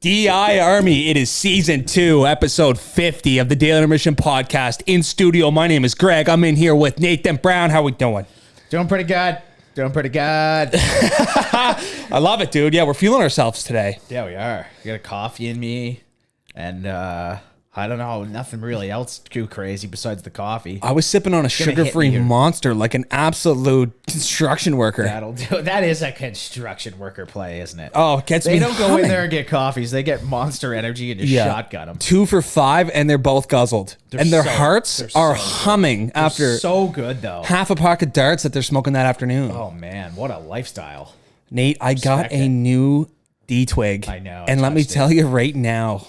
DI Army, it is season 2, episode 50 of the Daily Intermission podcast. In studio, my name is Greg. I'm in here with Nathan Brown. How we doing? Doing pretty good. I love it, dude. Yeah, we're feeling ourselves today. Yeah, we are. We got a coffee in me, and I don't know, nothing really else too crazy besides the coffee. I was sipping on a sugar-free monster like an absolute construction worker. That'll do. That is a construction worker play, isn't it? Oh, it gets me They don't go in humming. there and get coffees. They get Monster Energy and just shotgun them. 2 for $5, and they're both guzzled. And their hearts are humming after so good, though. half a pack of darts that they're smoking that afternoon. Oh, man. What a lifestyle. Nate, I got a new D-Twig. I know. And let me tell you right now,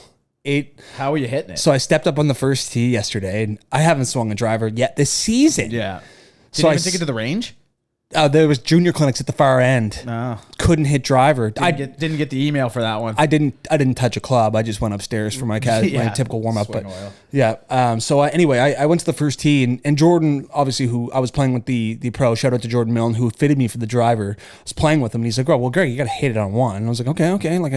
how are you hitting it? So I stepped up on the first tee yesterday, and I haven't swung a driver yet this season. Yeah. Did So you even take it to the range? There was junior clinics at the far end. No. Couldn't hit driver. Didn't get the email for that one. I didn't touch a club. I just went upstairs for my my typical warm up. But oil. yeah. So anyway, I went to the first tee, and Jordan, obviously, who I was playing with the pro. Shout out to Jordan Milne, who fitted me for the driver. I was playing with him, and he's like, "Oh, well, Greg, you got to hit it on one." And I was like, "Okay." Like,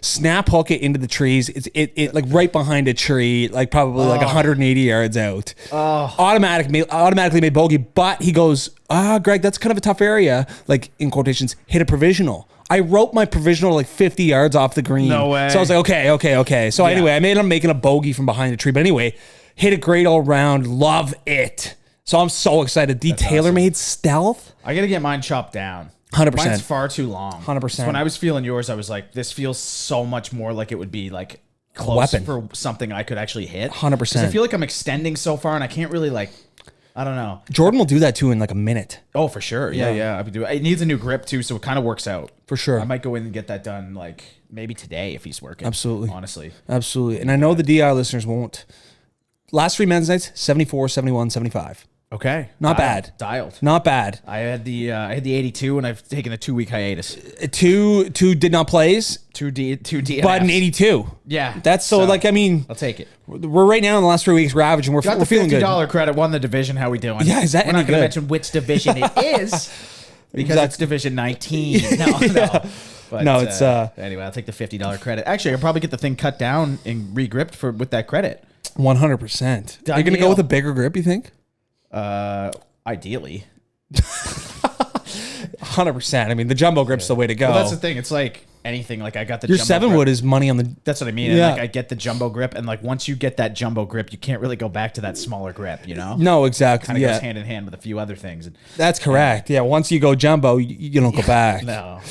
snap hook it into the trees. It like right behind a tree, like probably like 180 yards out. Automatically made bogey. But he goes, Greg, that's kind of a tough area. Like, in quotations, hit a provisional. I wrote my provisional like 50 yards off the green. No way. So I was like, okay. So anyway, I made him making a bogey from behind the tree. But anyway, hit it great all around. Love it. So I'm so excited. The TaylorMade Stealth. I got to get mine chopped down. 100%. Mine's far too long. 100%. When I was feeling yours, I was like, this feels so much more like it would be like close for something I could actually hit. 100%. I feel like I'm extending so far and I can't really I don't know. Jordan will do that too in like a minute. Oh, for sure. Yeah. It needs a new grip too, so it kind of works out. For sure. I might go in and get that done like maybe today if he's working. Absolutely. Honestly. Absolutely. And I know the DI listeners won't. Last 3 men's nights, 74, 71, 75. Okay. Not bad. Dialed. Not bad. I had the 82 and I've taken a 2-week hiatus. Two did not plays. Two DNFs. But an 82. Yeah. That's so like, I mean, I'll take it. We're right now in the last 3 weeks ravaging. We're feeling good. $50 credit, won the division. How we doing? Yeah, is that We're any not going to good? mention which division it is because it's Division 19. No. But, no, it's anyway, I'll take the $50 credit. Actually, I'll probably get the thing cut down and re-gripped with that credit. 100%. Are you going to go with a bigger grip, you think? Ideally. 100%. I mean, the jumbo grip's the way to go. Well, that's the thing. It's like anything. Like I got the your jumbo 7-wood grip. is money on the. That's what I mean. Yeah. And like I get the jumbo grip, and like once you get that jumbo grip, you can't really go back to that smaller grip. You know? No, exactly. Kind of goes hand in hand with a few other things. That's correct. Yeah. Once you go jumbo, you don't go back. No.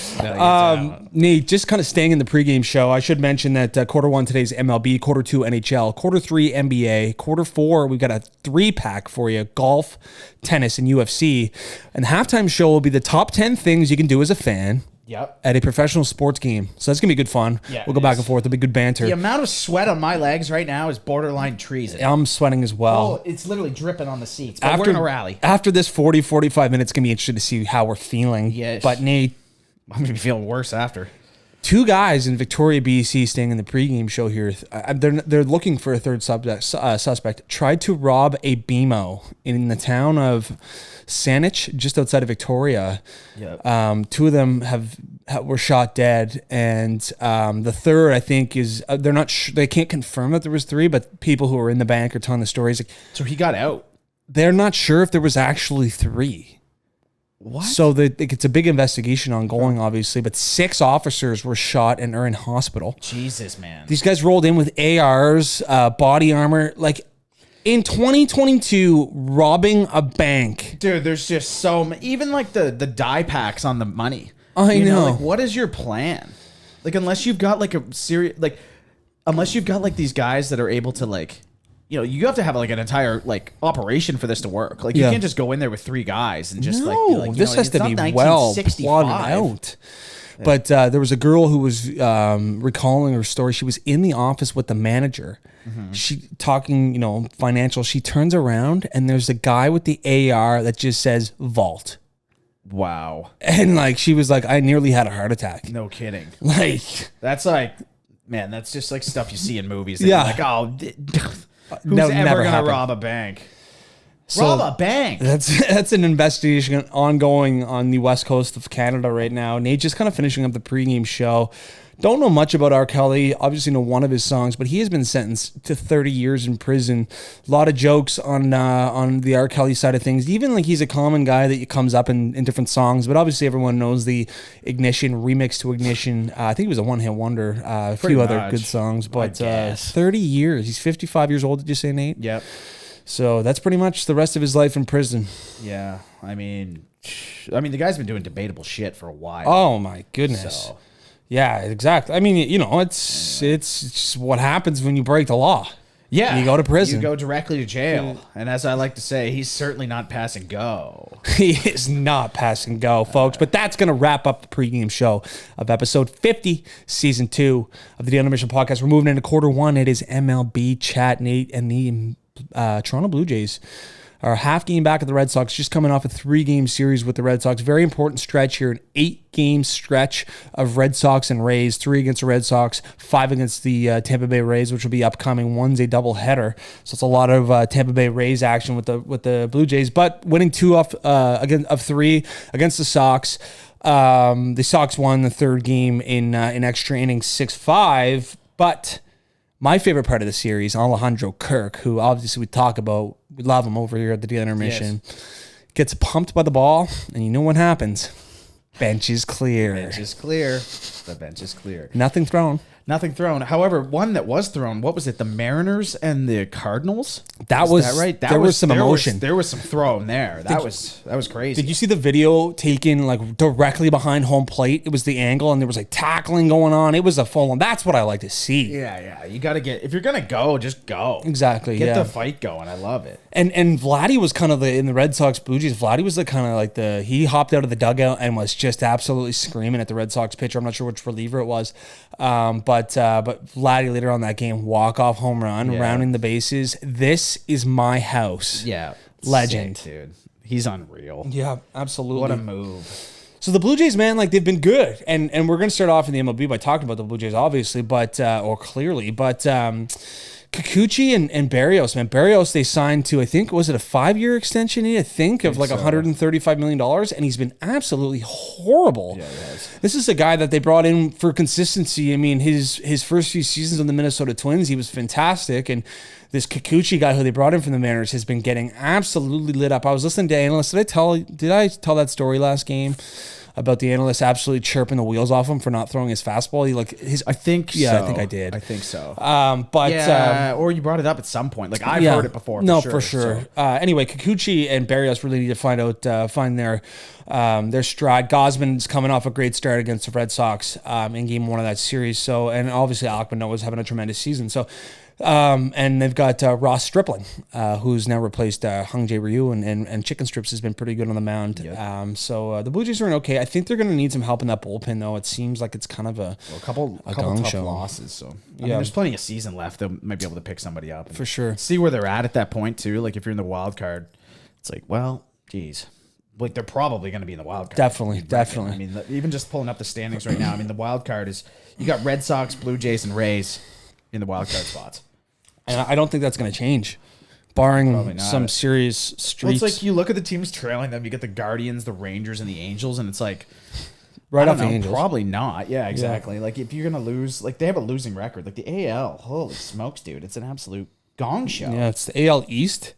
Nate, just kind of staying in the pregame show, I should mention that Q1 today's MLB, Q2 NHL, Q3 NBA, Q4 we've got a 3-pack for you: golf, tennis, and UFC. And the halftime show will be the top 10 things you can do as a fan. Yep. At a professional sports game. So that's going to be good fun. Yeah, we'll go back and forth. It'll be good banter. The amount of sweat on my legs right now is borderline treason. I'm sweating as well. Oh, it's literally dripping on the seats. But we're going to rally. After this 45 minutes, it's going to be interesting to see how we're feeling. Yes. But Nate, I'm going to be feeling worse after. 2 guys in Victoria, BC, staying in the pregame show here. They're looking for a third suspect. Tried to rob a BMO in the town of Saanich, just outside of Victoria. Yep. 2 of them were shot dead, and the third, I think, is they're not. They can't confirm that there was 3, but people who were in the bank are telling the stories. Like, so he got out. They're not sure if there was actually 3. What? So it's a big investigation ongoing, obviously, but 6 officers were shot and are in hospital. Jesus, man. These guys rolled in with ARs, body armor. Like, in 2022, robbing a bank. Dude, there's just so many. Even like the die packs on the money. I know. Like, what is your plan? Like, unless you've got like a serious, like, unless you've got like these guys that are able to like, you have to have like an entire like operation for this to work. Like, you can't just go in there with 3 guys and just this has to be well plotted out. But there was a girl who was recalling her story. She was in the office with the manager. Mm-hmm. She talking, financial. She turns around and there's a guy with the AR that just says vault. Wow. And like, she was like, I nearly had a heart attack. No kidding. Like, that's like, man, that's just like stuff you see in movies. Yeah. Like, oh, who's ever going to rob a bank? So rob a bank. That's an investigation ongoing on the west coast of Canada right now. Nate, just kind of finishing up the pregame show. Don't know much about R. Kelly. Obviously know one of his songs, but he has been sentenced to 30 years in prison. A lot of jokes on the R. Kelly side of things. Even like he's a common guy that comes up in different songs, but obviously everyone knows the Ignition remix to Ignition. I think it was a one-hit wonder. A few other good songs, but 30 years. He's 55 years old. Did you say, Nate? Yep. So that's pretty much the rest of his life in prison. Yeah, I mean, the guy's been doing debatable shit for a while. Oh my goodness. So. Yeah, exactly. I mean, it's just what happens when you break the law. Yeah. You go to prison. You go directly to jail. And as I like to say, he's certainly not pass and go. He is not pass and go, folks. But that's going to wrap up the pregame show of episode 50, season 2 of the Intermission podcast. We're moving into quarter 1. It is MLB chat, Nate, and the Toronto Blue Jays are half game back at the Red Sox, just coming off a 3-game series with the Red Sox. Very important stretch here, an 8-game stretch of Red Sox and Rays, 3 against the Red Sox, 5 against the Tampa Bay Rays, which will be upcoming. One's a doubleheader, so it's a lot of Tampa Bay Rays action with the Blue Jays, but winning 2 of 3 against the Sox. The Sox won the 3rd game in extra innings, 6-5, but my favorite part of the series, Alejandro Kirk, who obviously we talk about, we love him over here at the Intermission, gets pumped by the ball, and you know what happens. Bench is clear. Bench is clear. The bench is clear. Nothing thrown. Nothing thrown. However, one that was thrown, what was it? The Mariners and the Cardinals? That right? There was some emotion. There was some thrown there. That was crazy. Did you see the video taken like directly behind home plate? It was the angle, and there was like tackling going on. It was a full on. That's what I like to see. Yeah. You got to if you're going to go, just go. Exactly. Get the fight going. I love it. And Vladdy was kind of in the Red Sox Blue Jays. Vladdy was he hopped out of the dugout and was just absolutely screaming at the Red Sox pitcher. I'm not sure which reliever it was. But Vladdy later on that game, walk-off home run, rounding the bases. This is my house. Yeah. Legend. Sick, dude. He's unreal. Yeah, absolutely. What a move. So the Blue Jays, man, like they've been good. And we're going to start off in the MLB by talking about the Blue Jays, obviously, clearly. But Kikuchi and Barrios, man. Barrios, they signed to, I think, was it a 5-year extension? I think of like $135 million, and he's been absolutely horrible. Yeah, he has. This is a guy that they brought in for consistency. I mean, his first few seasons on the Minnesota Twins, he was fantastic, and this Kikuchi guy who they brought in from the Mariners has been getting absolutely lit up. I was listening to analysts. Did I tell that story last game about the analyst absolutely chirping the wheels off him for not throwing his fastball? I think so. I think I did. I think so. Or you brought it up at some point. Like I've heard it before. For sure. So. Anyway, Kikuchi and Barrios really need to find their stride. Gosman's coming off a great start against the Red Sox in Game 1 of that series. So, and obviously Alec Manoah's having a tremendous season. So. And they've got Ross Stripling, who's now replaced Hung Jae Ryu, and Chicken Strips has been pretty good on the mound. Yep. So the Blue Jays are in okay. I think they're going to need some help in that bullpen, though. It seems like it's kind of a couple tough losses. So I mean, there's plenty of season left. They might be able to pick somebody up for sure. See where they're at that point too. Like if you're in the wild card, it's like, well, geez. Like they're probably going to be in the wild card. Definitely. I mean, even just pulling up the standings right now. I mean, the wild card is you got Red Sox, Blue Jays, and Rays in the wild card spots. And I don't think that's going to change, barring some serious streaks. Well, it's like you look at the teams trailing them. You get the Guardians, the Rangers, and the Angels, and it's like right off the Angels. Probably not. Yeah, exactly. Yeah. Like if you're going to lose, like they have a losing record. Like the AL, holy smokes, dude, it's an absolute gong show. Yeah, it's the AL East.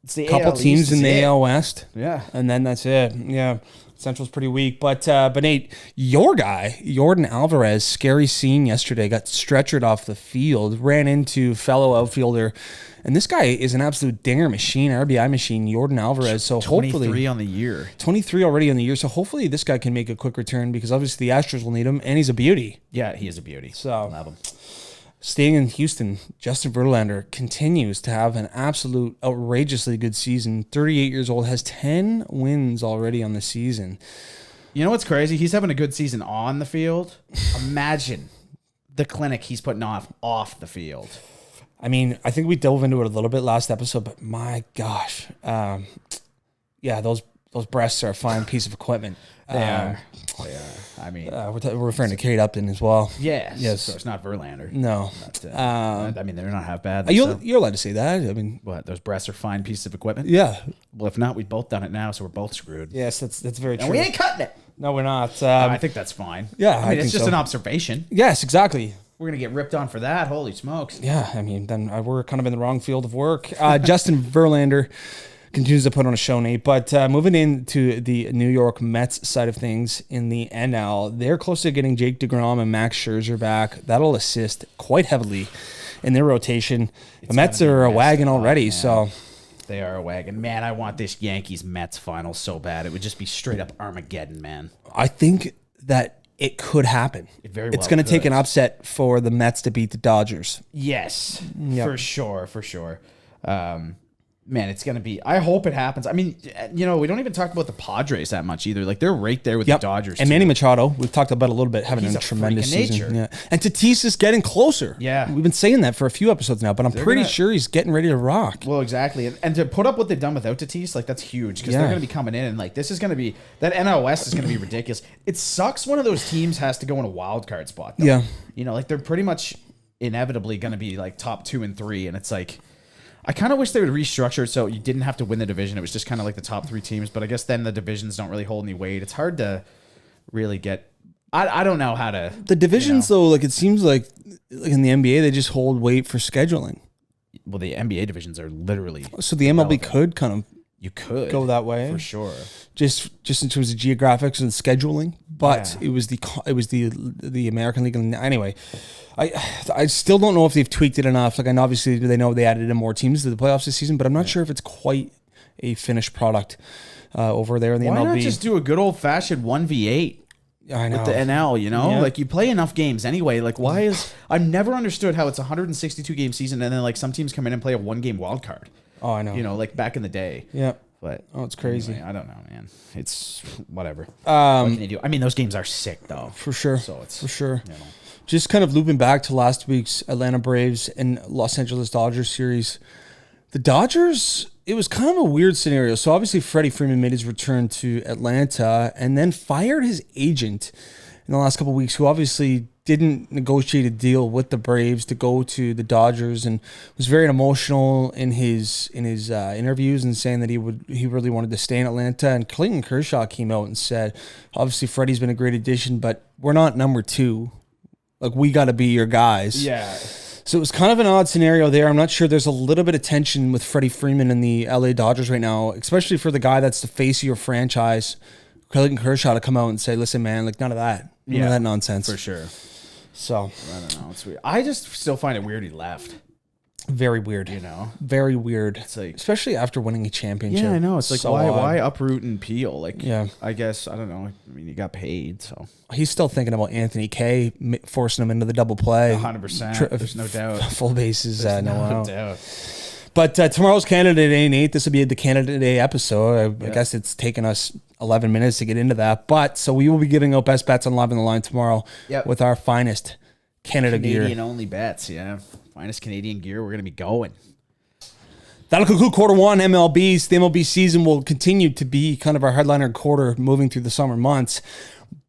It's the couple AL teams East in the AL West. Yeah, and then that's it. Yeah. Central's pretty weak, but Nate, your guy, Jordan Alvarez, scary scene yesterday, got stretchered off the field, ran into fellow outfielder, and this guy is an absolute dinger machine, RBI machine, Jordan Alvarez. So 23 hopefully, on the year. 23 already on the year, so hopefully this guy can make a quick return because obviously the Astros will need him, and he's a beauty. Yeah, he is a beauty. So I love him. Staying in Houston, Justin Verlander continues to have an absolute outrageously good season. 38 years old, has 10 wins already on the season. You know what's crazy? He's having a good season on the field. Imagine the clinic he's putting off the field. I mean, I think we dove into it a little bit last episode, but my gosh. Those breasts are a fine piece of equipment. They are. I mean, we're referring to Kate Upton as well. Yes. So it's not Verlander. No. I mean, they're not half bad. You're allowed to say that. I mean, what? Those breasts are fine pieces of equipment. Yeah. Well, if not, we've both done it now, so we're both screwed. Yes, that's very true. And we ain't cutting it. No, we're not. I think that's fine. Yeah, I mean, it's just an observation. Yes, exactly. We're going to get ripped on for that. Holy smokes. Yeah, I mean, then we're kind of in the wrong field of work. Justin Verlander continues to put on a show, Nate. But moving into the New York Mets side of things in the NL, they're close to getting Jake DeGrom and Max Scherzer back. That'll assist quite heavily in their rotation. The Mets are a wagon already, so... They are a wagon. Man, I want this Yankees-Mets final so bad. It would just be straight up Armageddon, man. I think that it could happen. It's going to take an upset for the Mets to beat the Dodgers. Yes, for sure. Man, it's going to be... I hope it happens. I mean, we don't even talk about the Padres that much either. Like, they're right there with the Dodgers, and Manny Machado, we've talked about a little bit, having a tremendous season. Yeah. And Tatis is getting closer. Yeah. We've been saying that for a few episodes now, but I'm pretty sure he's getting ready to rock. Well, exactly. And to put up what they've done without Tatis, like, that's huge, because they're going to be coming in, and, like, this is going to be... That NL West is going to be ridiculous. It sucks one of those teams has to go in a wild card spot, though. Yeah. Like, they're pretty much inevitably going to be, like, top 2 and 3, and it's like... I kind of wish they would restructure it so you didn't have to win the division. It was just kind of like the top 3 teams. But I guess then the divisions don't really hold any weight. It's hard to really get... I don't know how to... The divisions, though, like it seems like in the NBA, they just hold weight for scheduling. Well, the NBA divisions are literally... So the MLB relevant. Could kind of... You could go that way for sure. Just in terms of geographics and scheduling, but it was the American League. Anyway, I still don't know if they've tweaked it enough. Like, and obviously they know they added in more teams to the playoffs this season, but I'm not sure if it's quite a finished product over there in the MLB. Why not just do a good old fashioned 1v8? I know. With the NL, like you play enough games anyway. Like, why is I've never understood how it's a 162 game season and then like some teams come in and play a 1 game wild card. Oh, I know. Like back in the day. Yeah. But it's crazy. Anyway, I don't know, man. It's whatever. What can you do? I mean, those games are sick though. For sure. So it's for sure. Just kind of looping back to last week's Atlanta Braves and Los Angeles Dodgers series. The Dodgers, it was kind of a weird scenario. So obviously Freddie Freeman made his return to Atlanta and then fired his agent in the last couple of weeks, who obviously didn't negotiate a deal with the Braves to go to the Dodgers, and was very emotional in his interviews and saying that he really wanted to stay in Atlanta. And Clayton Kershaw came out and said, obviously Freddie's been a great addition, but we're not number 2. Like, we got to be your guys. Yeah. So it was kind of an odd scenario there. I'm not sure. There's a little bit of tension with Freddie Freeman and the LA Dodgers right now, especially for the guy that's the face of your franchise, Clayton Kershaw, to come out and say, listen, man, like, none of that. None of that nonsense. For sure. So I don't know. It's weird. I just still find it weird he left. Very weird. Very weird. It's like, especially after winning a championship. Yeah, I know. It's like, so why uproot and peel? Like, yeah. I guess, I don't know. I mean, you got paid, so. He's still thinking about Anthony Kay forcing him into the double play. 100%. There's no doubt. Full bases. There's no doubt. But tomorrow's Canada Day, Nate. This will be the Canada Day episode. I guess it's taken us 11 minutes to get into that. But so we will be giving out best bets on Live on the Line tomorrow with our finest Canadian gear. Canadian-only bets, finest Canadian gear. We're going to be going. That'll conclude quarter 1 MLBs. The MLB season will continue to be kind of our headliner quarter moving through the summer months.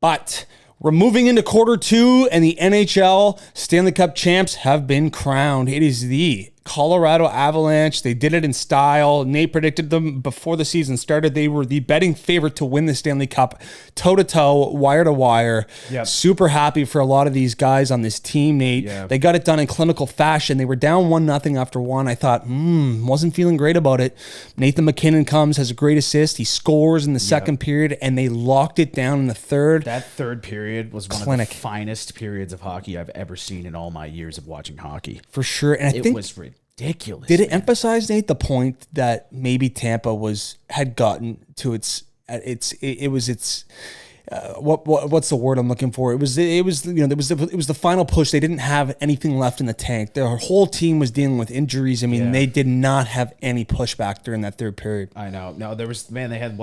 But we're moving into quarter 2, and the NHL Stanley Cup champs have been crowned. It is the Colorado Avalanche. They did it in style. Nate predicted them before the season started. They were the betting favorite to win the Stanley Cup, toe-to-toe, wire-to-wire. Yep. Super happy for a lot of these guys on this team, Nate. Yeah. They got it done in clinical fashion. They were down 1-0 after 1. I thought, wasn't feeling great about it. Nathan McKinnon comes, has a great assist. He scores in the second period, and they locked it down in the third. That third period was one of the finest periods of hockey I've ever seen in all my years of watching hockey. For sure. And I think was ridiculous. Did it emphasize, Nate, the point that maybe Tampa had gotten to its what's the word I'm looking for? It was the final push. They didn't have anything left in the tank. Their whole team was dealing with injuries. I mean, they did not have any pushback during that third period. I know. No, there was, man, they had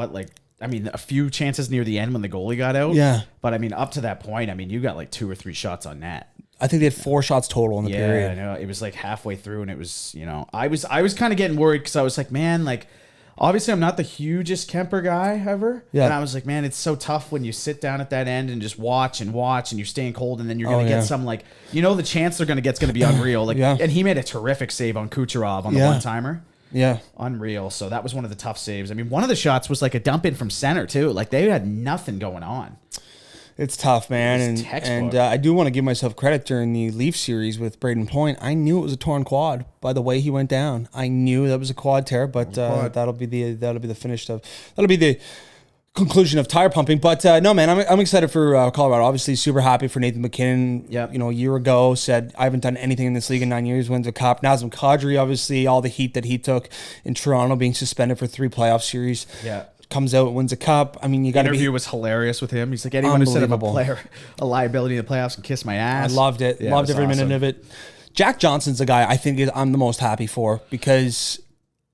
a few chances near the end when the goalie got out. Yeah. But I mean, up to that point, I mean, you got like 2 or 3 shots on net. I think they had 4 shots total in the period. Yeah, I know. It was like halfway through, and it was, I was kind of getting worried because I was like, man, like, obviously I'm not the hugest Kemper guy ever. Yeah. And I was like, man, it's so tough when you sit down at that end and just watch and you're staying cold, and then you're going to get some, like, the chance they're going to get's going to be unreal. Like, and he made a terrific save on Kucherov on the one-timer. Yeah. Unreal. So that was one of the tough saves. I mean, one of the shots was like a dump in from center too. Like they had nothing going on. It's tough, man. And I do want to give myself credit during the Leaf series with Braden Point. I knew it was a torn quad by the way he went down. I knew that was a quad tear, but that'll be the finish of that'll be the conclusion of tire pumping. But no, man, I'm excited for Colorado. Obviously, super happy for Nathan McKinnon. Yep. You know, a year ago said I haven't done anything in this league in 9 years. Wins a cup. Nazem Kadri, obviously, all the heat that he took in Toronto, being suspended for 3 playoff series. Yeah. Comes out, wins a cup. I mean, you got to be. Interview was hilarious with him. He's like, anyone who said I'm a liability in the playoffs can kiss my ass. I loved it. Yeah, Loved every awesome. minute of it. Jack Johnson's the guy I think I'm the most happy for because,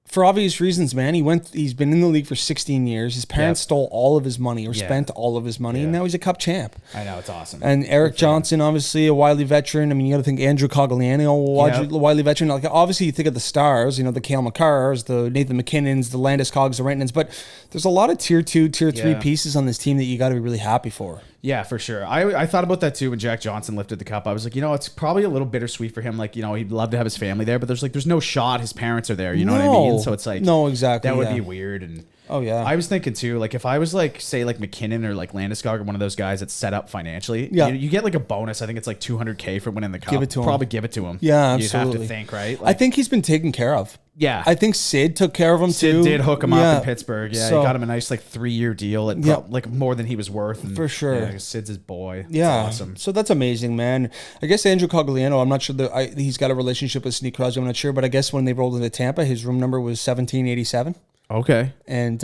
for obvious reasons, man, he's been in the league for 16 years. His parents stole all of his money or spent all of his money, and now he's a cup champ. I know, it's awesome. And Eric Johnson, obviously a wily veteran. I mean, you got to think Andrew Cogliano, a wily veteran. Like, obviously, you think of the stars, you know, the Cale Makars, the Nathan McKinnons, the Landeskog's, the Rentons, but there's a lot of tier 2, tier 3 pieces on this team that you got to be really happy for. Yeah, for sure. I thought about that too when Jack Johnson lifted the cup. I was like, you know, it's probably a little bittersweet for him. Like, you know, he'd love to have his family there, but there's no shot his parents are there. You know what I mean? So it's like, no, exactly. That would be weird. And I was thinking too, like if I was like, say like McKinnon or like Landeskog or one of those guys that's set up financially, you get like a bonus. I think it's like $200K for winning the cup. Give it to him. Probably give it to him. Yeah, absolutely. You have to think, right? I think he's been taken care of. Yeah. I think Sid took care of him too. Sid did hook him up in Pittsburgh. Yeah, So- he got him a nice like 3-year deal at like more than he was worth. And, For sure. Yeah, Sid's his boy. Yeah, It's awesome. So that's amazing, man. I guess Andrew Cogliano, I'm not sure that he's got a relationship with Sidney Crosby. I'm not sure, but I guess when they rolled into Tampa, his room number was 1787. Okay. And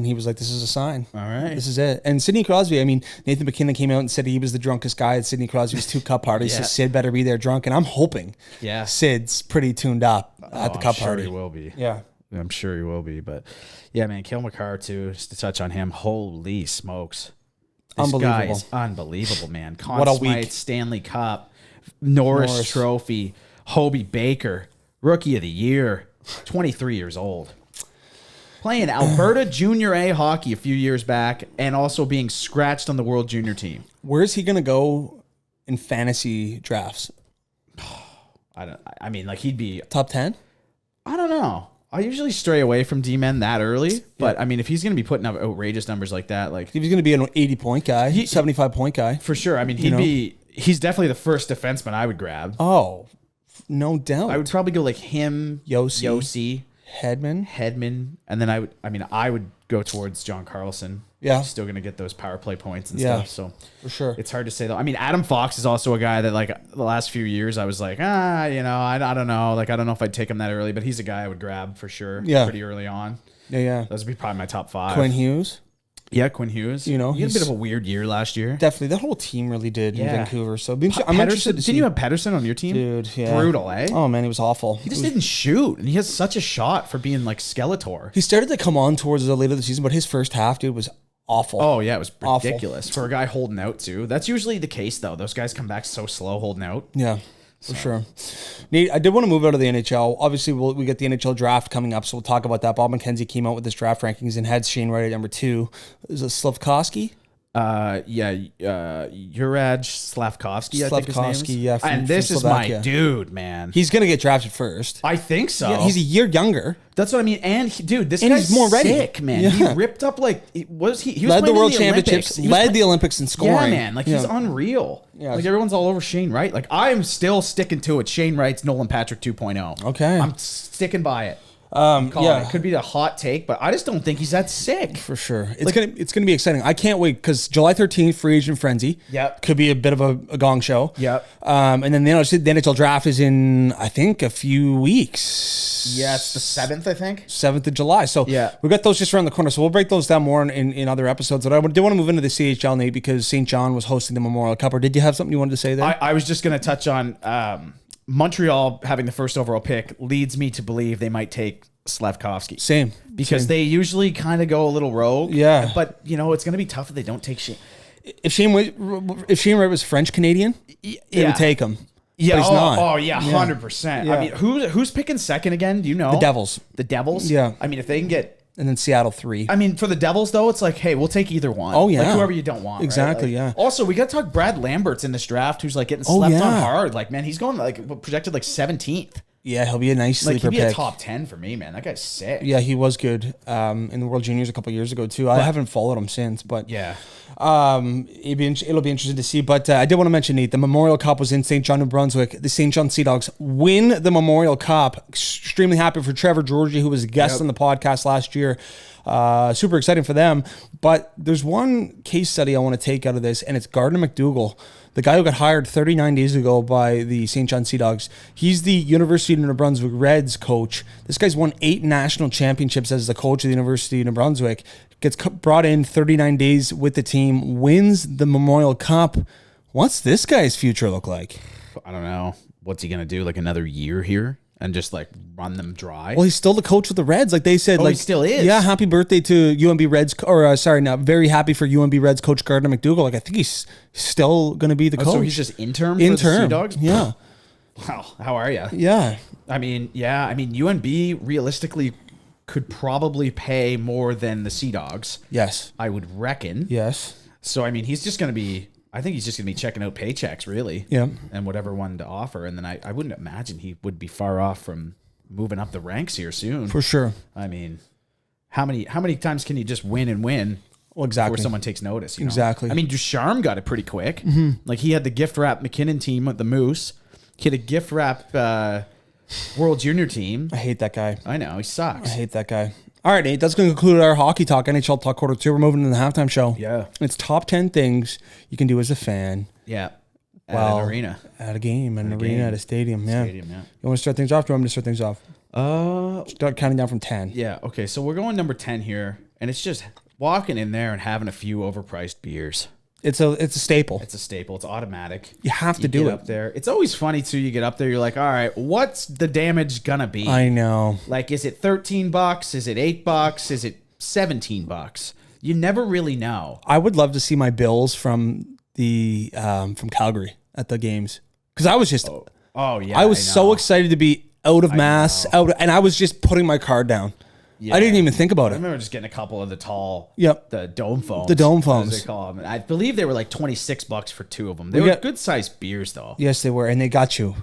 he was like, this is a sign. All right. This is it. And Sidney Crosby, I mean, Nathan McKinnon came out and said he was the drunkest guy at Sidney Crosby's 2 cup parties. So Sid better be there drunk. And I'm hoping Sid's pretty tuned up at the cup party. I'm sure he will be. Yeah. I'm sure he will be. But yeah, man, Cale Makar too, just to touch on him. Holy smokes. This guy is unbelievable, man. Conn What a Smythe, week. Stanley Cup, Norris Trophy, Hobie Baker, Rookie of the Year, 23 years old. Playing Alberta Junior A hockey a few years back and also being scratched on the World Junior team. Where's he going to go in fantasy drafts? I mean, like he'd be... Top 10? I don't know. I usually stray away from D-men that early, but I mean, if he's going to be putting up outrageous numbers like that, like... If he's going to be an 80-point guy, 75-point guy. For sure. I mean, he's definitely the first defenseman I would grab. Oh, no doubt. I would probably go like him, Yossi, Hedman, and then I would go towards John Carlson. Yeah. He's still going to get those power play points and stuff. So for sure. It's hard to say though. I mean, Adam Fox is also a guy that like the last few years I was like, you know, I don't know. Like, I don't know if I'd take him that early, but he's a guy I would grab for sure. Yeah. Pretty early on. Yeah. Those would be probably my top 5. Quinn Hughes. Yeah, Quinn Hughes. You know, he had a bit of a weird year last year. Definitely. That whole team really did in Vancouver. So I'm Pedersen, didn't you have Pedersen on your team? Dude, yeah. Brutal, eh? Oh, man, he was awful. He just didn't shoot, and he has such a shot for being like Skeletor. He started to come on towards the later of the season, but his first half, dude, was awful. Oh, yeah, it was ridiculous. For a guy holding out, too. That's usually the case, though. Those guys come back so slow holding out. Yeah. For sure. Nate, I did want to move out of the NHL. Obviously, we get the NHL draft coming up, so we'll talk about that. Bob McKenzie came out with his draft rankings and had Shane Wright at number 2. Is it Slavkovsky? Juraj Slavkovsky, I think his name is. Yeah, and this is my dude, man. He's going to get drafted first. I think so. Yeah, he's a year younger. That's what I mean. And this guy's he's more ready. Sick, man. Yeah. He ripped up like he was led the World Championships, led the Olympics in scoring. Yeah, man. Like he's unreal. Yeah. Like everyone's all over Shane Wright. Like I'm still sticking to it. Shane Wright's Nolan Patrick 2.0. Okay. I'm sticking by it. It could be a hot take, but I just don't think he's that sick. For sure. It's gonna be exciting. I can't wait because July 13th, free agent frenzy. Yep. Could be a bit of a gong show. Yep. And then the NHL draft is in, I think, a few weeks. Yeah, it's the 7th, I think. 7th of July. So we got those just around the corner. So we'll break those down more in other episodes. But I do want to move into the CHL, Nate, because St. John was hosting the Memorial Cup. Or did you have something you wanted to say there? I was just going to touch on Montreal having the first overall pick leads me to believe they might take Slavkovsky. Same. Because they usually kind of go a little rogue. Yeah. But, you know, it's going to be tough if they don't take Shane. If Shane Wright was French-Canadian, they would take him. Yeah. But he's not. 100%. Yeah. I mean, who's picking second again? Do you know? The Devils. The Devils? Yeah. I mean, if they can get... And then Seattle 3. I mean, for the Devils, though, it's like, hey, we'll take either one. Oh, yeah. Like, whoever you don't want. Exactly, right? Like, yeah. Also, we got to talk Brad Lambert's in this draft, who's, like, getting slept on hard. Like, man, he's going, like, projected, like, 17th. Yeah, he'll be a nice Like, sleeper he'd be a pick. top 10 for me, man. That guy's sick. Yeah, he was good in the World Juniors a couple years ago too. I haven't followed him since, but Yeah. it'll be interesting to see. But I did want to mention, Nate, the Memorial Cup was in St. John, New Brunswick. The St. John Sea Dogs win the Memorial Cup. Extremely happy for Trevor Georgie, who was a guest on the podcast last year. Super exciting for them. But there's one case study I want to take out of this, and it's Gardner McDougall, the guy who got hired 39 days ago by the St. John Sea Dogs. He's the University of New Brunswick Reds coach. This guy's won 8 national championships as the coach of the University of New Brunswick. Gets brought in 39 days with the team, wins the Memorial Cup. What's this guy's future look like? I don't know. What's he going to do? Like another year here and just like run them dry? Well, he's still the coach of the Reds. Like they said, he still is. Yeah, happy birthday to UNB Reds, very happy for UNB Reds coach Gardner McDougall. Like I think he's still going to be the coach. So he's just interim for the Sea Dogs? Yeah. Wow. How are you? Yeah. I mean, UNB realistically could probably pay more than the Sea Dogs. Yes. I would reckon. Yes. So, I mean, he's just going to be, I think he's just going to be checking out paychecks, really. Yeah. And whatever one to offer. And then I wouldn't imagine he would be far off from moving up the ranks here soon. For sure. I mean, how many times can you just win and win? Well, exactly. Before someone takes notice. You know? Exactly. I mean, Ducharme got it pretty quick. Like he had the gift wrap McKinnon team with the Moose. He had a gift wrap World Junior team. I hate that guy. I know, he sucks. I hate that guy. All right, Nate, that's going to conclude our hockey talk, NHL talk quarter 2. We're moving into the halftime show. Yeah. It's top 10 things you can do as a fan. Yeah. At an arena. At a game, at an arena, at a stadium. Yeah. Stadium, yeah. You want to start things off? Do you want me to start things off? Start counting down from 10. Yeah, okay, so we're going number 10 here, and it's just walking in there and having a few overpriced beers. It's a staple. It's a staple. It's automatic. You have to do it. Up there. It's always funny too. You get up there, you're like, all right, what's the damage gonna be? I know. Like, is it $13? Is it $8? Is it $17? You never really know. I would love to see my bills from the from Calgary at the games, because I was just Oh yeah, I was so excited to be out of mass, and I was just putting my card down. Yeah. I didn't even think about I it. remember just getting a couple of the tall, the dome foams. The dome foams. As they call them. I believe they were like $26 for 2 of them. They were good sized beers though. Yes, they were, and they got you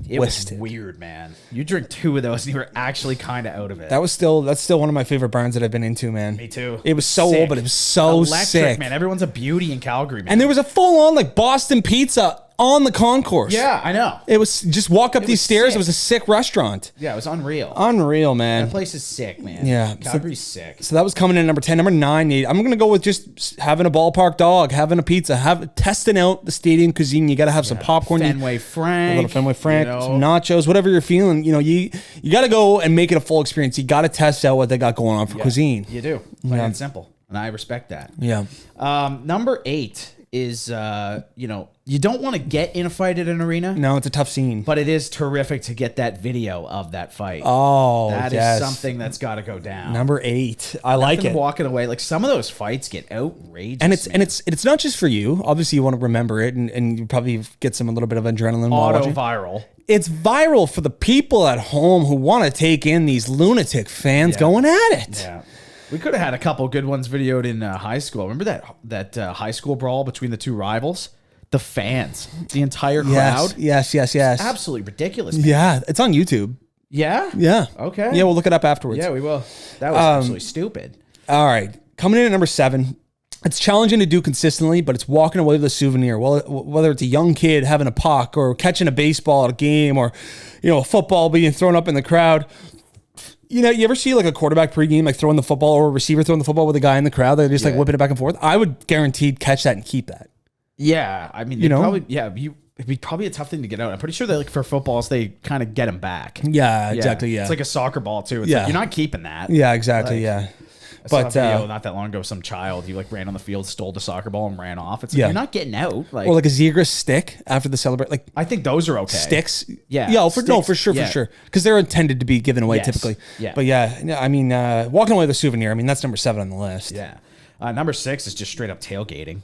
It twisted. was weird, man. You drink 2 of those and you were actually kind of out of it. That's still one of my favorite barns that I've been into, man. Me too. It was so Sick. old, but it was so Electric, sick, man. Everyone's a beauty in Calgary, man. And there was a full on like Boston pizza on the concourse. Yeah, I know. It was just walk up these stairs. sick. It was a sick restaurant. Yeah, it was unreal. Unreal, man. That place is sick, man. Yeah. Calgary's sick. So that was coming in at number 10. Number 9, Nate, I'm going to go with just having a ballpark dog, having a pizza, testing out the stadium cuisine. You got to have some popcorn. Fenway Frank. A little Fenway Frank, you know. some nachos, whatever you're feeling. You know, you got to go and make it a full experience. You got to test out what they got going on for cuisine. You do. Plain and simple. And I respect that. Yeah. Number 8 is, you don't want to get in a fight at an arena. No, it's a tough scene. But it is terrific to get that video of that fight. Oh, that yes. is something that's got to go down. Number 8. I like it. Walking away, like some of those fights get outrageous. And it's not just for you. Obviously, you want to remember it, and you probably get a little bit of adrenaline. Auto viral. It's viral for the people at home who want to take in these lunatic fans going at it. Yeah. We could have had a couple good ones videoed in high school. Remember that high school brawl between the 2 rivals? The fans, the entire crowd. Yes. Absolutely ridiculous, man. Yeah, it's on YouTube. Yeah? Yeah. Okay. Yeah, we'll look it up afterwards. Yeah, we will. That was absolutely stupid. All right. Coming in at number 7. It's challenging to do consistently, but it's walking away with a souvenir. Well, whether it's a young kid having a puck or catching a baseball at a game or, a football being thrown up in the crowd. You ever see like a quarterback pregame, like throwing the football, or a receiver throwing the football with a guy in the crowd? They're just like whipping it back and forth. I would guaranteed catch that and keep that. Yeah. I mean, it'd be probably a tough thing to get out. I'm pretty sure that like for footballs, they kind of get them back. Yeah, exactly. Yeah. It's like a soccer ball too. It's like, you're not keeping that. Yeah, exactly. Yeah. I saw a video not that long ago. Some child, he like ran on the field, stole the soccer ball, and ran off. It's like, you're not getting out. Like, or like a zebra stick after the celebrate. Like I think those are okay. Sticks. Yeah. Yeah. For sure. Because they're intended to be given away typically. Yeah. But I mean, walking away with a souvenir. I mean, that's number 7 on the list. Yeah. Number 6 is just straight up tailgating.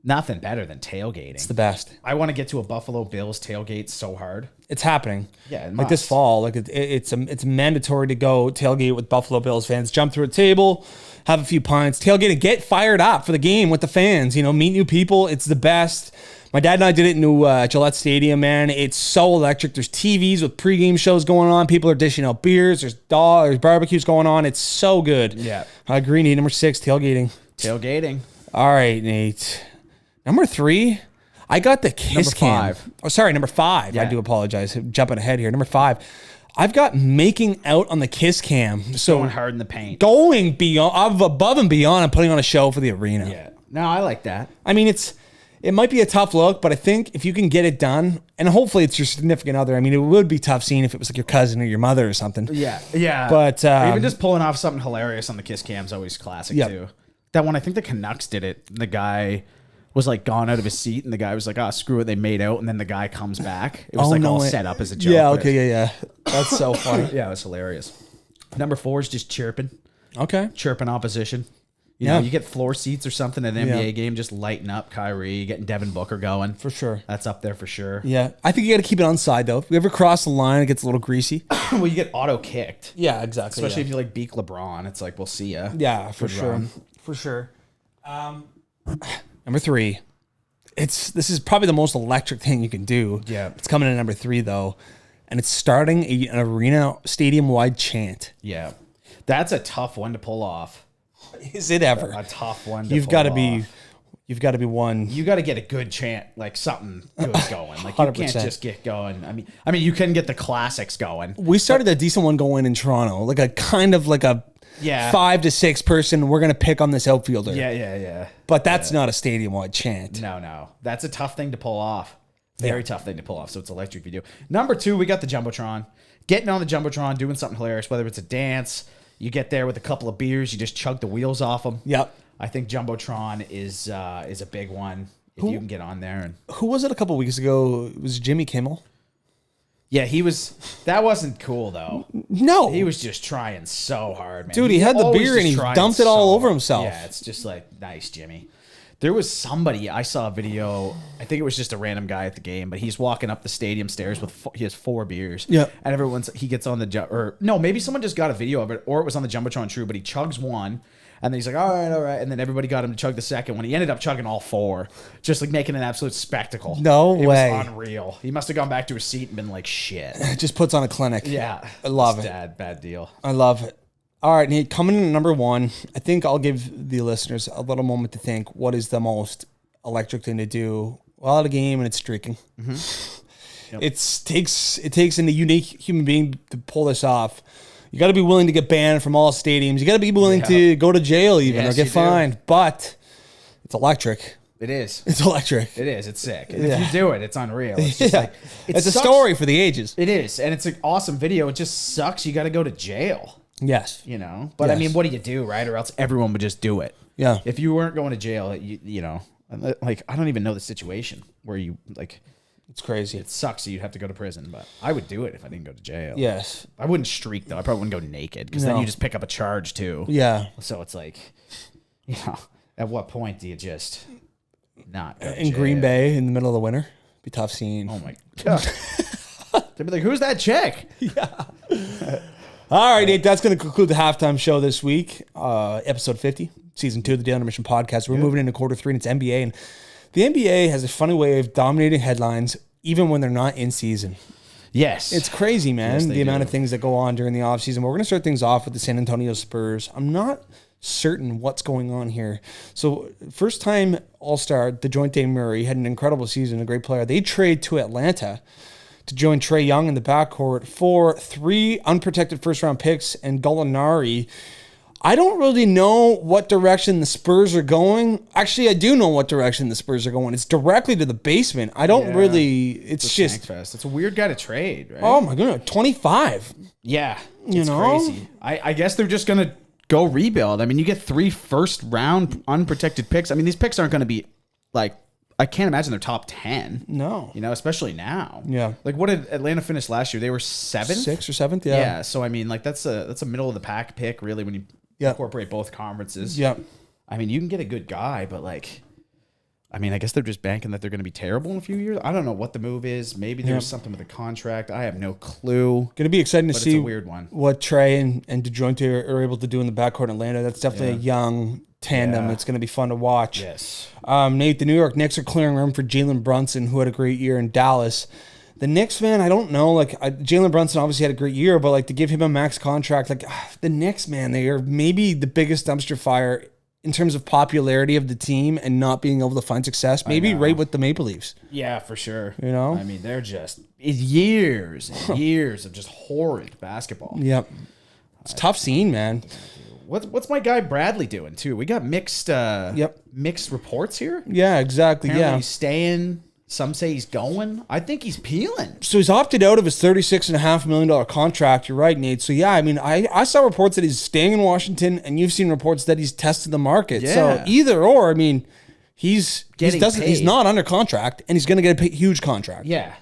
Nothing better than tailgating. It's the best. I want to get to a Buffalo Bills tailgate so hard. It's happening. Yeah, like this fall, like it's mandatory to go tailgate with Buffalo Bills fans. Jump through a table, have a few pints, tailgate, and get fired up for the game with the fans. Meet new people. It's the best. My dad and I did it in Gillette Stadium, man. It's so electric. There's TVs with pregame shows going on. People are dishing out beers. There's barbecues going on. It's so good. Yeah. Greeny, number 6, tailgating. Tailgating. All right, Nate. Number 3, I got the kiss cam. Oh, sorry, number 5. Yeah. I do apologize. Jumping ahead here. Number 5. I've got making out on the kiss cam. So Going hard in the paint. Going beyond, above and beyond, and putting on a show for the arena. Yeah. No, I like that. I mean, it might be a tough look, but I think if you can get it done, and hopefully it's your significant other. I mean, it would be tough seeing if it was like your cousin or your mother or something. Yeah. Yeah. But or even just pulling off something hilarious on the kiss cam is always classic too. That one, I think the Canucks did it. The guy was like gone out of his seat, and the guy was like, "Oh, screw it," they made out, and then the guy comes back. It was all set up as a joke. Yeah, okay, yeah. That's so funny. Yeah, it was hilarious. Number 4 is just chirping. Okay. Chirping opposition. You know, you get floor seats or something at an NBA game, just lighting up Kyrie, getting Devin Booker going. For sure. That's up there for sure. Yeah. I think you got to keep it on side, though. If you ever cross the line, it gets a little greasy. Well, you get auto kicked. Yeah, exactly. Especially if you like beat LeBron. It's like, we'll see ya. Yeah, for sure. Run. For sure. Number 3. This is probably the most electric thing you can do. Yeah. It's coming in number 3, though. And it's starting an arena stadium-wide chant. Yeah. That's a tough one to pull off. Is it ever? A tough one to You've pull got to off. be... You've got to be one. You got to get a good chant, like something good going. Like 100%. you can't just get going. I mean, you can get the classics going. We started a decent one going in Toronto, like a kind of like a 5 to 6 person. We're gonna pick on this outfielder. Yeah. But that's not a stadium-wide chant. No. That's a tough thing to pull off. Very tough thing to pull off. So it's electric video. Number 2, we got the Jumbotron. Getting on the Jumbotron, doing something hilarious, whether it's a dance, you get there with a couple of beers, you just chug the wheels off them. Yep. I think Jumbotron is a big one if you can get on there. And Who was it a couple weeks ago? It was Jimmy Kimmel. yeah, he was. That wasn't cool though. No, He was just trying so hard, man. Dude, he had the always beer just and he trying dumped it all so over hard. himself. Yeah, it's just like, nice, Jimmy. There was somebody, I saw a video, I think it was just a random guy at the game, but he's walking up the stadium stairs with, he has 4 beers. Yeah. And he gets on or no, maybe someone just got a video of it, or it was on the Jumbotron True, but he chugs one, and then he's like, all right. And then everybody got him to chug the second one. He ended up chugging all 4, just like making an absolute spectacle. No way. It was unreal. He must have gone back to his seat and been like, shit. It just puts on a clinic. Yeah. I love it. Bad deal. I love it. All right, Nate, coming in at number 1, I think I'll give the listeners a little moment to think what is the most electric thing to do while at a game, and it's streaking. Mm-hmm. Yep. It takes a unique human being to pull this off. You got to be willing to get banned from all stadiums. You got to be willing to go to jail even or get fined. But it's electric. It is. It's electric. It is. It's sick. And if you do it, it's unreal. It's just like it's a story for the ages. It is, and it's an awesome video. It just sucks. You got to go to jail. Yes. You know, but I mean, what do you do, right? Or else everyone would just do it. Yeah. If you weren't going to jail, you know, like I don't even know the situation where you like. It's crazy. It sucks that you'd have to go to prison, but I would do it if I didn't go to jail. Yes. I wouldn't streak though. I probably wouldn't go naked because then you just pick up a charge too. Yeah. So it's like, you know, at what point do you just not go to in jail? Green Bay in the middle of the winter? Be a tough scene. Oh my god. They'd be like, "Who's that chick?" Yeah. All right, Nate. That's going to conclude the halftime show this week. Episode 50, season 2 of the Daily Intermission podcast. We're moving into quarter 3, and it's NBA. And the NBA has a funny way of dominating headlines, even when they're not in season. Yes. It's crazy, man, Yes, the amount of things that go on during the offseason. But we're going to start things off with the San Antonio Spurs. I'm not certain what's going on here. So, first time All-Star, DeJounte Murray, had an incredible season, a great player. They trade to Atlanta to join Trae Young in the backcourt for 3 unprotected first-round picks and Gallinari. I don't really know what direction the Spurs are going. Actually, I do know what direction the Spurs are going. It's directly to the basement. I don't really... It's just... Fest. It's a weird guy to trade, right? Oh, my goodness. 25. Yeah. You it's know? crazy. I guess they're just going to go rebuild. I mean, you get 3 first-round unprotected picks. I mean, these picks aren't going to be, like... I can't imagine they're top 10. No. You know, especially now. Yeah. Like, what did Atlanta finish last year? They were 7th? 6th or 7th, yeah. Yeah, so, I mean, like, that's a middle-of-the-pack pick, really, when you incorporate both conferences. Yeah. I mean, you can get a good guy, but, like, I mean, I guess they're just banking that they're going to be terrible in a few years. I don't know what the move is. Maybe there's something with the contract. I have no clue. Going to be exciting to see it's a weird one. What Trey and DeJounte are able to do in the backcourt in Atlanta. That's definitely a young tandem. It's going to be fun to watch. Yes. Nate, the New York Knicks are clearing room for Jalen Brunson, who had a great year in Dallas. The Knicks, man, I don't know. Like, Jalen Brunson obviously had a great year, but like to give him a max contract, like the Knicks, man, they are maybe the biggest dumpster fire in terms of popularity of the team and not being able to find success. Maybe right with the Maple Leafs. Yeah, for sure. You know? I mean, they're just years and years of just horrid basketball. Yep. It's a tough scene, man. What's my guy Bradley doing, too? We got mixed reports here. Yeah, exactly. Apparently he's staying. Some say he's going. I think he's peeling. So he's opted out of his $36.5 million contract. You're right, Nate. So, yeah, I mean, I saw reports that he's staying in Washington, and you've seen reports that he's tested the market. Yeah. So either or, I mean, he's not under contract, and he's going to get a huge contract. Yeah.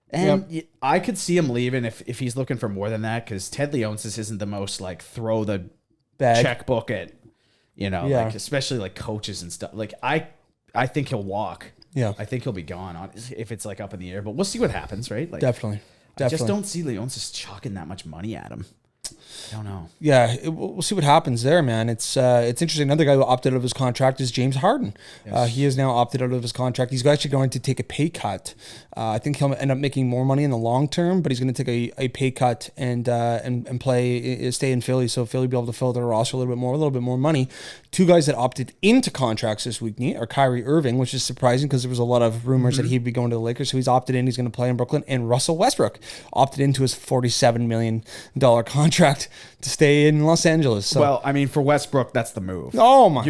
And I could see him leaving if he's looking for more than that, because Ted Leonsis isn't the most, like, throw the checkbook at, like, especially, like, coaches and stuff. Like, I think he'll walk. Yeah, I think he'll be gone if it's like up in the air, but we'll see what happens, right? Like, definitely. I just don't see Leonsis chucking that much money at him. I don't know. Yeah, we'll see what happens there, man. It's interesting. Another guy who opted out of his contract is James Harden. Yes. He has now opted out of his contract. He's actually going to take a pay cut. I think he'll end up making more money in the long term, but he's going to take a pay cut and stay in Philly. So Philly will be able to fill their roster a little bit more money. Two guys that opted into contracts this week are Kyrie Irving, which is surprising because there was a lot of rumors that he'd be going to the Lakers. So he's opted in. He's going to play in Brooklyn. And Russell Westbrook opted into his $47 million contract to stay in Los Angeles. So. Well, I mean, for Westbrook, that's the move. Oh my!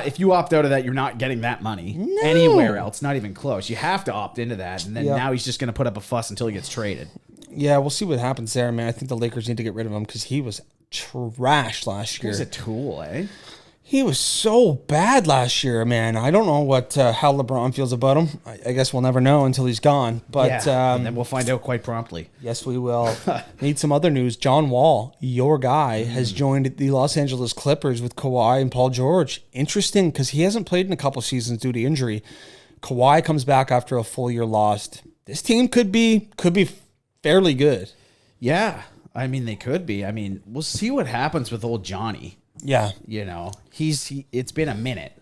If you opt out of that, you're not getting that money anywhere else. Not even close. You have to opt into that, and then now he's just going to put up a fuss until he gets traded. Yeah, we'll see what happens there, man. I think the Lakers need to get rid of him because he was trash last year. He's a tool, eh? He was so bad last year, man. I don't know how LeBron feels about him. I guess we'll never know until he's gone. But and then we'll find out quite promptly. Yes, we will. Need some other news. John Wall, your guy, has joined the Los Angeles Clippers with Kawhi and Paul George. Interesting, because he hasn't played in a couple seasons due to injury. Kawhi comes back after a full year lost. This team could be fairly good. Yeah, I mean, they could be. I mean, we'll see what happens with old Johnny. Yeah. It's been a minute.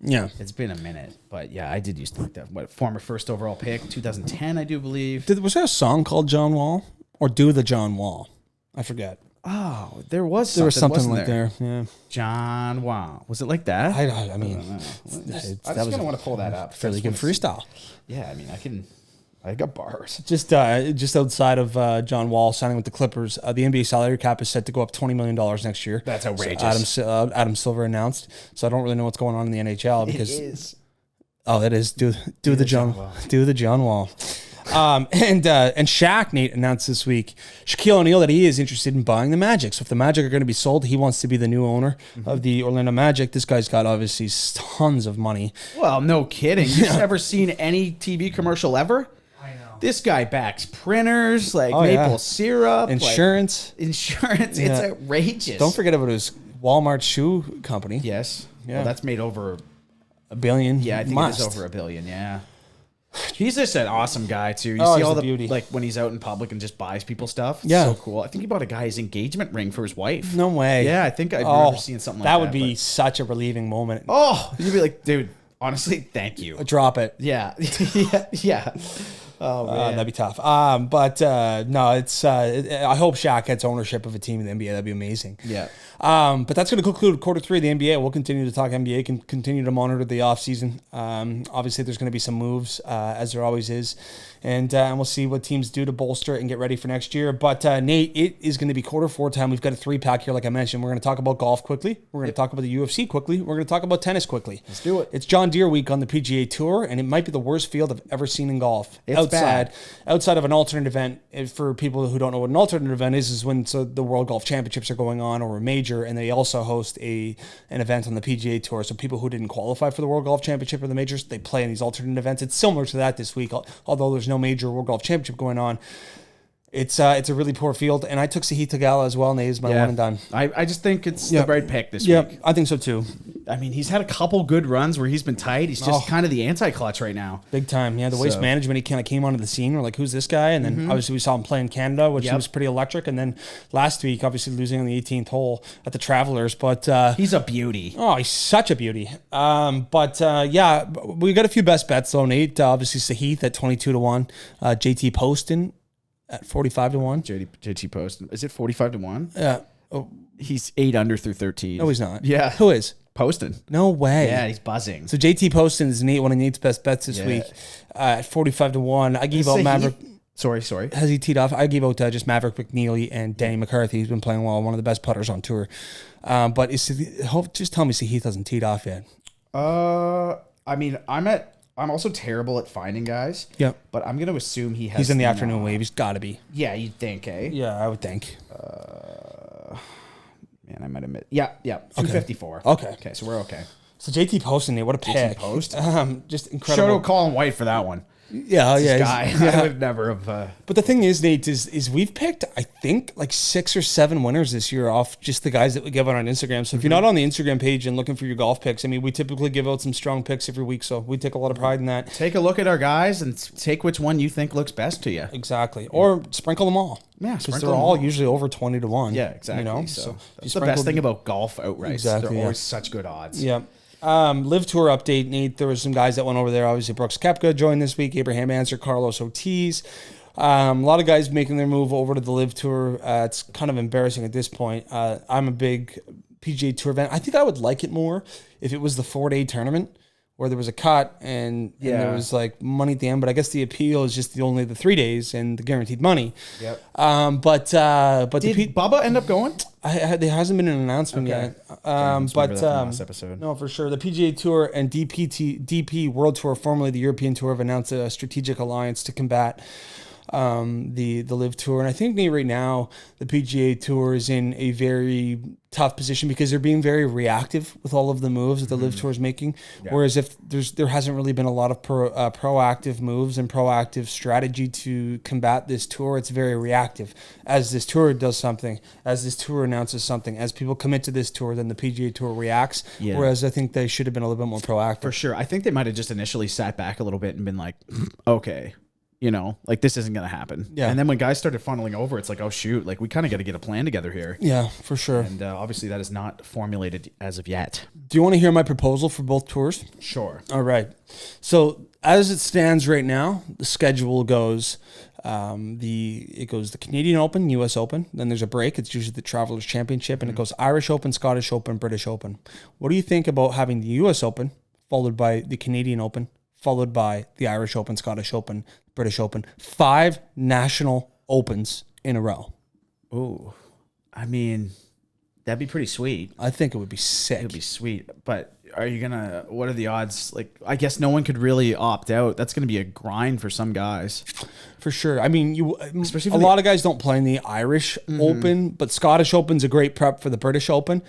Yeah. It's been a minute. But yeah, I did used to like that. Former first overall pick, 2010, I do believe. Was there a song called John Wall? Or Do the John Wall? I forget. Oh, there was something like there. Yeah. John Wall. Was it like that? I mean, I'm just going to want to pull that up. Fairly good freestyle. Yeah, I mean, I got bars. Just outside of John Wall signing with the Clippers, the NBA salary cap is set to go up $20 million next year. That's outrageous. So Adam Silver announced. So I don't really know what's going on in the NHL because it is. Oh, it is. Do the John Wall. And Shaq, Nate, announced this week, Shaquille O'Neal, that he is interested in buying the Magic. So if the Magic are going to be sold, he wants to be the new owner of the Orlando Magic. This guy's got obviously tons of money. Well, no kidding. You've never seen any TV commercial ever? This guy backs printers, maple syrup. Insurance. It's outrageous. Don't forget about his Walmart shoe company. Yes. Yeah. Well, that's made over $1 billion. Yeah, I think it's over $1 billion, yeah. He's just an awesome guy, too. You see all the beauty. Like, when he's out in public and just buys people stuff. Yeah. So cool. I think he bought a guy's engagement ring for his wife. No way. Yeah, I think I remember seeing something like that. That would be such a relieving moment. Oh, you'd be like, dude, honestly, thank you. Drop it. Yeah. yeah. Oh, man. That'd be tough. No, it's. I hope Shaq gets ownership of a team in the NBA. That'd be amazing. Yeah. But that's going to conclude quarter 3 of the NBA. We'll continue to talk NBA, can continue to monitor the offseason. Obviously, there's going to be some moves, as there always is. And we'll see what teams do to bolster it and get ready for next year. But, Nate, it is going to be quarter 4 time. We've got a 3-pack here, like I mentioned. We're going to talk about golf quickly. We're going to talk about the UFC quickly. We're going to talk about tennis quickly. Let's do it. It's John Deere week on the PGA Tour, and it might be the worst field I've ever seen in golf. Outside of an alternate event. For people who don't know what an alternate event is when the World Golf Championships are going on, or a major, and they also host an event on the PGA Tour. So people who didn't qualify for the World Golf Championship or the majors, they play in these alternate events. It's similar to that this week, although there's no major World Golf Championship going on. It's a really poor field, and I took Sahith Tagala as well, Nate, as my one and done. I just think it's the right pick this Yeah, week. I think so too. I mean, he's had a couple good runs where he's been tight. He's just kind of the anti-clutch right now. Big time. Yeah, the waste management, he kind of came onto the scene. We're like, who's this guy? And then obviously we saw him play in Canada, which was pretty electric. And then last week, obviously losing on the 18th hole at the Travelers. But he's a beauty. Oh, he's such a beauty. Yeah, we got a few best bets though, Nate. Obviously Sahith at 22-1. JT Poston at 45-1. JT Poston. Is it 45-1? Yeah. Oh, he's 8 under through 13. no, he's not. Yeah. Who is? Poston. No way. Yeah, he's buzzing. So JT Poston is one of Nate's best bets this week at 45-1. I gave out Maverick. Sorry. Has he teed off? I gave out just Maverick McNeely and Danny McCarthy. He's been playing well, one of the best putters on tour. But just tell me Sahith hasn't teed off yet. I mean, I'm also terrible at finding guys. Yep. But I'm going to assume he has. He's in the afternoon wave. He's got to be. Yeah, you'd think, eh? Yeah, I would think. Man, I might admit. Yeah. 254. Okay, so we're okay. So JT Poston, what a pick. Post? Just incredible. Shout out Colin White for that one. Yeah, This guy. I would never have. But the thing is, Nate, is we've picked, I think, like 6 or 7 winners this year off just the guys that we give out on Instagram. So if you're not on the Instagram page and looking for your golf picks, I mean, we typically give out some strong picks every week. So we take a lot of pride in that. Take a look at our guys and take which one you think looks best to you. Exactly. Or sprinkle them all. Yeah, because they're all usually over 20-1. Yeah, exactly. You know? So that's the best thing about golf outright. Exactly, They're always such good odds. Yeah. Live Tour update, Nate. There was some guys that went over there. Obviously, Brooks Koepka joined this week. Abraham Ancer, Carlos Ortiz. A lot of guys making their move over to the Live Tour. It's kind of embarrassing at this point. I'm a big PGA Tour event. I think I would like it more if it was the 4-day tournament where there was a cut and there was like money at the end. But I guess the appeal is just only the 3 days and the guaranteed money. Yep. But did Bubba end up going? There hasn't been an announcement yet. Last episode. No, for sure. The PGA Tour and DP World Tour, formerly the European Tour, have announced a strategic alliance to combat the Live Tour. And I think right now the PGA Tour is in a very tough position because they're being very reactive with all of the moves that the Live Tour is making. Yeah. Whereas if there hasn't really been a lot of proactive moves and proactive strategy to combat this tour, it's very reactive. As this tour does something, as this tour announces something, as people commit to this tour, then the PGA Tour reacts. Yeah. Whereas I think they should have been a little bit more proactive. For sure. I think they might have just initially sat back a little bit and been like, okay, you know, like this isn't going to happen. Yeah. And then when guys started funneling over, it's like, oh shoot, like we kind of got to get a plan together here. Yeah, for sure. And obviously that is not formulated as of yet. Do you want to hear my proposal for both tours? Sure. All right. So as it stands right now, the schedule goes, it goes the Canadian Open, US Open. Then there's a break. It's usually the Travelers Championship, and it goes Irish Open, Scottish Open, British Open. What do you think about having the US Open followed by the Canadian Open, followed by the Irish Open, Scottish Open, British Open? 5 national opens in a row. Ooh, I mean, that'd be pretty sweet. I think it would be sick. It'd be sweet, but what are the odds? Like, I guess no one could really opt out. That's going to be a grind for some guys. For sure. I mean, especially a lot of guys don't play in the Irish Open, but Scottish Open's a great prep for the British Open.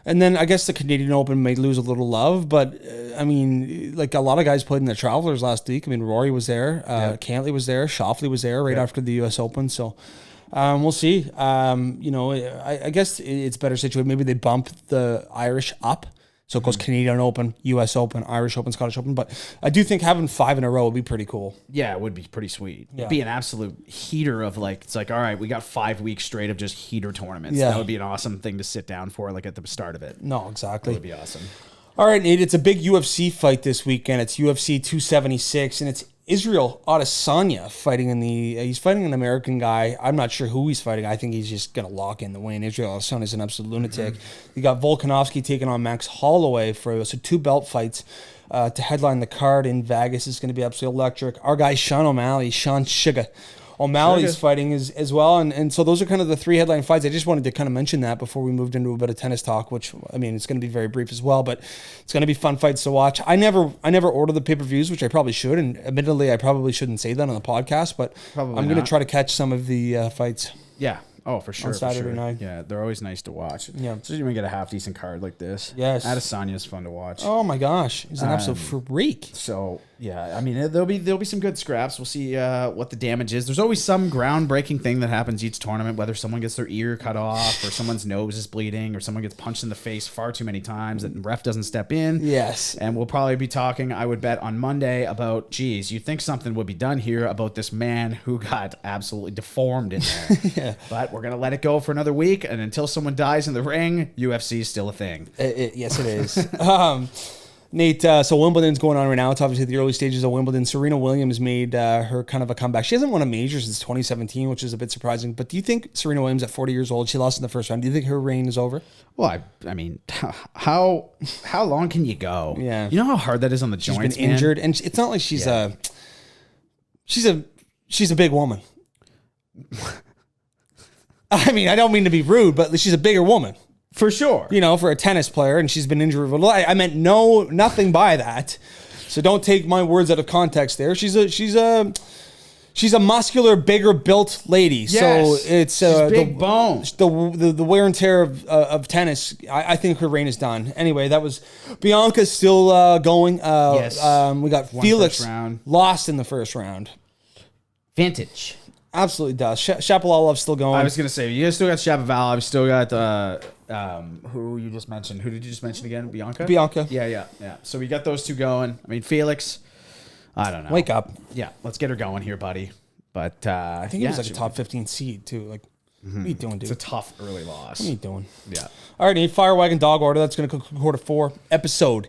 And then I guess the Canadian Open may lose a little love, but I mean, like a lot of guys played in the Travelers last week. I mean, Rory was there, Cantley was there, Schauffele was there right after the U.S. Open. So we'll see. I guess it's better situated. Maybe they bump the Irish up. So it goes Canadian Open, U.S. Open, Irish Open, Scottish Open. But I do think having 5 in a row would be pretty cool. Yeah, it would be pretty sweet. Yeah. It'd be an absolute heater of like, it's like, all right, we got 5 weeks straight of just heater tournaments. Yeah. That would be an awesome thing to sit down for, like at the start of it. No, exactly. That would be awesome. All right, Nate, it's a big UFC fight this weekend. It's UFC 276, and it's Israel Adesanya fighting he's fighting an American guy. I'm not sure who he's fighting. I think he's just going to lock in the win. Israel Adesanya is an absolute lunatic. You got Volkanovski taking on Max Holloway so 2 belt fights to headline the card in Vegas. Is going to be absolutely electric. Our guy Sean Sugar O'Malley's fighting as well. And so those are kind of the 3 headline fights. I just wanted to kind of mention that before we moved into a bit of tennis talk, which, I mean, it's going to be very brief as well, but it's going to be fun fights to watch. I never order the pay-per-views, which I probably should, and admittedly, I probably shouldn't say that on the podcast, but I'm going to try to catch some of the fights. Yeah. Oh, for sure. on Saturday for sure. night. Yeah, they're always nice to watch. Yeah. Especially when you get a half decent card like this. Yes. Adesanya's fun to watch. Oh my gosh, he's an absolute freak. So yeah, I mean there'll be some good scraps. We'll see what the damage is. There's always some groundbreaking thing that happens each tournament, whether someone gets their ear cut off, or someone's nose is bleeding, or someone gets punched in the face far too many times and the ref doesn't step in. Yes. And we'll probably be talking, I would bet, on Monday about, geez, you'd think something would be done here about this man who got absolutely deformed in there. Yeah. But we're gonna let it go for another week, and until someone dies in the ring, UFC is still a thing. Yes, it is. Nate, so Wimbledon's going on right now. It's obviously the early stages of Wimbledon. Serena Williams made her kind of a comeback. She hasn't won a major since 2017, which is a bit surprising. But do you think Serena Williams at 40 years old, she lost in the first round, do you think her reign is over? Well, I mean, how long can you go? Yeah. You know how hard that is on the joints, She's been injured, and it's not like she's a big woman. I mean, I don't mean to be rude, but she's a bigger woman. For sure. You know, for a tennis player, and she's been injured. I meant nothing by that. So don't take my words out of context there. She's a muscular, bigger built lady. Yes. So it's big bones. The wear and tear of tennis. I think her reign is done. Anyway, that was Bianca's still going. Yes. We got Won Felix first round. lost in the first round. Vintage. Absolutely does. Shapovalov's still going. I was gonna say you guys still got Shapovalov. I've still got who you just mentioned. Who did you just mention again? Bianca. Yeah. So we got those two going. I mean, Felix. I don't know. Wake up. Yeah, let's get her going here, buddy. But I think he was like a top 15 seed too. Like, what are you doing, dude? It's a tough early loss. What are you doing? Yeah. All right, Nate, Fire Wagon Dog Order. That's going to conclude quarter 4, episode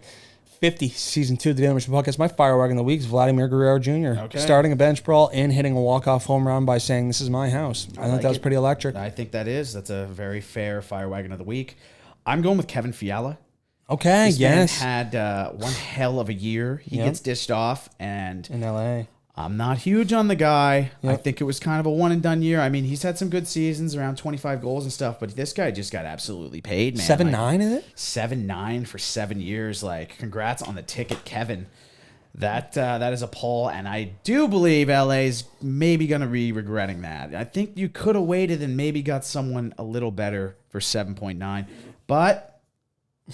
50, season 2 of the Intermission podcast. My Fire Wagon of the week is Vladimir Guerrero Jr. Okay. Starting a bench brawl and hitting a walk-off home run by saying, "This is my house." I think that was pretty electric. I think that's a very fair Fire Wagon of the week. I'm going with Kevin Fiala. Okay, This yes. man had one hell of a year. He gets dished off, and In LA. I'm not huge on the guy. Yep. I think it was kind of a one and done year. I mean, he's had some good seasons, around 25 goals and stuff, but this guy just got absolutely paid, man. 7-9 is it? 7-9 for 7 years. Like, congrats on the ticket, Kevin. That is a pull, and I do believe LA's maybe going to be regretting that. I think you could have waited and maybe got someone a little better for 7.9, but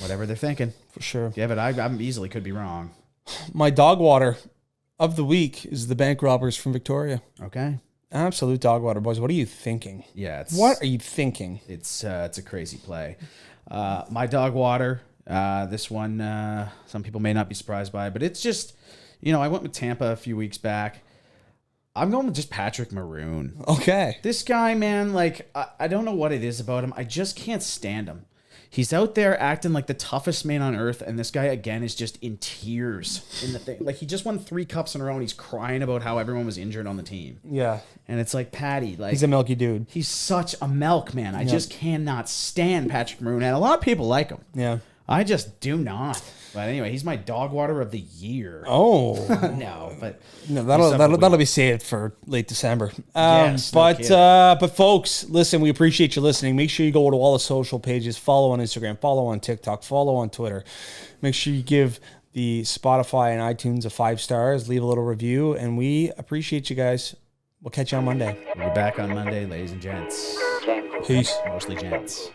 whatever they're thinking. For sure. Yeah, but I'm easily could be wrong. My dog water of the week is the bank robbers from Victoria. Okay. Absolute dog water, boys. What are you thinking? Yeah. What are you thinking? It's a crazy play. My dog water. This one, some people may not be surprised by, but it's just, I went with Tampa a few weeks back. I'm going with just Patrick Maroon. Okay. This guy, man, like, I don't know what it is about him. I just can't stand him. He's out there acting like the toughest man on earth, and this guy, again, is just in tears in the thing. Like, he just won 3 cups in a row, and he's crying about how everyone was injured on the team. Yeah. And it's like, Patty, like... He's a milky dude. He's such a milk man. I just cannot stand Patrick Maroon, and a lot of people like him. Yeah. I just do not. But anyway, he's my dog water of the year. Oh. No, but no, that'll be saved for late December. Yes, no but folks, listen, we appreciate you listening. Make sure you go to all the social pages, follow on Instagram, follow on TikTok, follow on Twitter. Make sure you give the Spotify and iTunes a 5 stars, leave a little review, and we appreciate you guys. We'll catch you on Monday. we'll be back on Monday, ladies and gents. Peace. Mostly gents.